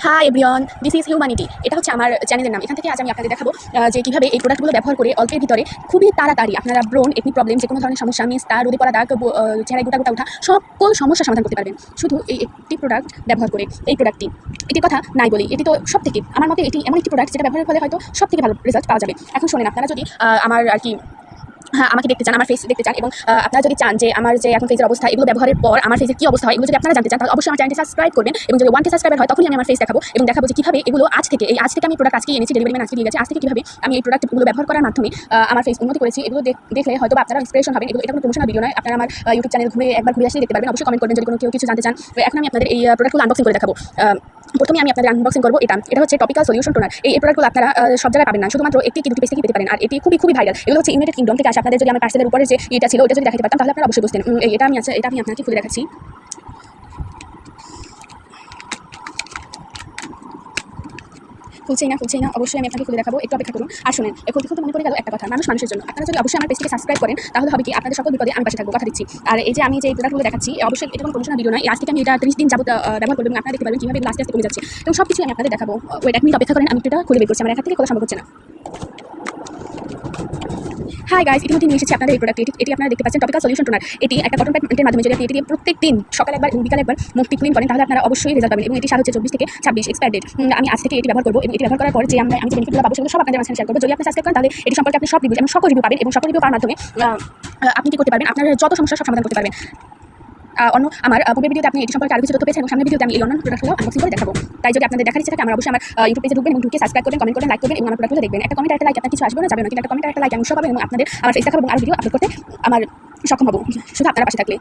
Hi everyone, this is humanity. এটা হচ্ছে আমার চ্যানেলের নাম। এখান থেকে আজ আমি আপনাদের দেখাবো যে কীভাবে এই প্রোডাক্টগুলো ব্যবহার করে অল্পের ভিতরে খুবই তাড়াতাড়ি আপনারা ব্রণ, একনি প্রবলেম, যে কোনো ধরনের সমস্যা, মিস্তা, রোদে পড়া দাগ, চেহারায় গোটা গোটা ওঠা, সকল সমস্যার সমাধান করতে পারবেন শুধু এই একটি প্রোডাক্ট ব্যবহার করে। এই প্রোডাক্টটি, এটির কথা নাই বলি, এটি তো সব থেকে আমার মতে এটি এমন একটি প্রোডাক্ট যেটা ব্যবহারের ফলে হয়তো সব থেকে ভালো রেজাল্ট পাওয়া যাবে। এখন শোনেন, আপনারা যদি আমার আর কি আমাকে দেখতে চান, আমার ফেস দেখতে চান, এবং আপনারা যদি চান যে আমার যে এখন ফেসের অবস্থা, এগুলো ব্যবহারের পর আমার ফেসের কী অবস্থা হয়, এগুলো যদি আপনারা জানতে চান, তাহলে অবশ্যই আমার চ্যানেলটি সাবস্ক্রাইব করবেন। এবং যদি 1K সাবস্ক্রাইবার হয় তখনই আমি আমার ফেস দেখাবো এবং দেখাবো যে কীভাবে এগুলো আজ থেকে আমি প্রোডাক্ট আজকে এনেছি, ডেলিভারি ম্যান আজকে দিয়ে গেছে, আজ থেকে কীভাবে আমি এই প্রোডাক্টগুলো ব্যবহার করার মাধ্যমে আমার ফেস উন্নতি করেছি। এগুলো দেখলে হয়তো আপনারা ইন্সপিরেশন হবেন। এটা কোনো প্রমোশনাল ভিডিও নয়, আপনারা আমার ইউটিউব চ্যানেল একবার ঘুরে আসলে দেখতে পারবেন। অবশ্যই কমেন্ট করবেন যদি কেউ কিছু জানতে চান। এখন আমি আপনাদের এই প্রোডাক্টগুলো আনবক্সিং করে দেখাবো। প্রথমে আমি আপনাদের আনবক্সিং করবো এটা হচ্ছে টপিক্যাল সলিউশন টোনার। এই প্রোডাক্টগুলো আপনারা সব জায়গায় পাবেন না, শুধুমাত্র একটি কি দুটি পেজ থেকে পেতে পারেন। আর এটি খুবই ভাইরাল। এগুলো হচ্ছে ইউনাইটেড কিংডম থেকে আসে। আপনাদের যদি আমার পার্সেলের উপরে যে এটা ছিল ওটা যদি দেখাতে পারতাম তাহলে আপনারা অবশ্যই বুঝতেন। এটা আমি আপনাকে খুলে দেখাচ্ছি। খুলছেই না, অবশ্যই আমি আপনাকে খুলে দেখাবো, একটু অপেক্ষা করুন। আর শুনেন, খুলতে মনে পড়ে গেল একটা কথা, মানুষের জন্য। আপনারা যদি অবশ্যই আমার পেজটিকে সাবস্ক্রাইব করেন তাহলে হবে কি, আপনাদের সকল বিপদে আমি পাশে থাকবো, কথা দিচ্ছি। আর এই যে আমি যে প্রোডাক্টগুলো দেখাচ্ছি, অবশ্যই এটা কোনো প্রমোশনাল ভিডিও নয়। আজ থেকে আমি এটা 30 দিন যাবত ব্যবহার করবো এবং আপনারা দেখতে পারবেন কীভাবে আস্তে আস্তে কমে যাচ্ছে। এবং সব কিছু আমি আপনাদের দেখাবো। ওয়েট, 1 মিনিট অপেক্ষা করেন, আমি এটা খুলে বের করছি। আমার এখান থেকে কথা সম্ভব হচ্ছে না। হাই গাইস, ইতিমধ্যে নিয়ে এসেছি আপনাদের এই প্রোডাক্ট। এটি আপনারা দেখতে পাচ্ছেন টপিক্যাল সলিউশন টোনার। এটি একটা কটন প্যাডের মাধ্যমে যদি আপনি এটি প্রত্যেক দিন সকালে একবার এবং বিকালে একবার মুখটি ক্লিন করেন তাহলে আপনারা অবশ্যই রেজাল্ট পাবেন। এবং এটি সার হচ্ছে 24 থেকে 26 এক্সপায়ার ডেট। আমি আজ থেকে এটি ব্যবহার করবো এবং এটি ব্যবহার করার পর যে আমি যে বেনিফিটগুলো পাবো সেগুলো সব আপনাদের মাঝে শেয়ার করবো। যদি আপনি সাবস্ক্রাইব করেন তাহলে এটি সম্পর্কে আপনি সব রিভিউ এবং সকল রিভিউ পাবেন এবং সকল রিভিউ পাওয়ার মাধ্যমে আপনি কি করতে পারবেন, আপনার যত সমস্যার সব সমাধান করতে পারবেন। অন্য আমার পূর্বের ভিডিওতে আপনি এটি সম্পর্কে আরও কিছু তথ্য পেয়েছেন এবং সামনের ভিডিওতে আমি এই অন্য প্রোডাক্টগুলো আনবক্সিং করে দেখাবো। তাই যদি আপনাদের দেখার ইচ্ছা থাকে আমার অবশ্যই আমার ইউটিউব পেজে ঢুকবেন এবং ঢুকে সাবস্ক্রাইব করবেন, কমেন্ট করবেন, লাইক করবেন এবং আমার প্রোডাক্টগুলো দেখবেন। একটা কমেন্ট, একটা লাইক, আপনার কিছু আসবে না, যাবে না, কিন্তু একটা কমেন্ট, একটা লাইক আমি সব পাবেন এবং আপনাদের আমার ফেস দেখাবো এবং আরও ভিডিও আপলোড করতে আমার সক্ষম হবো, শুধু আপনারা পাশে থাকলে।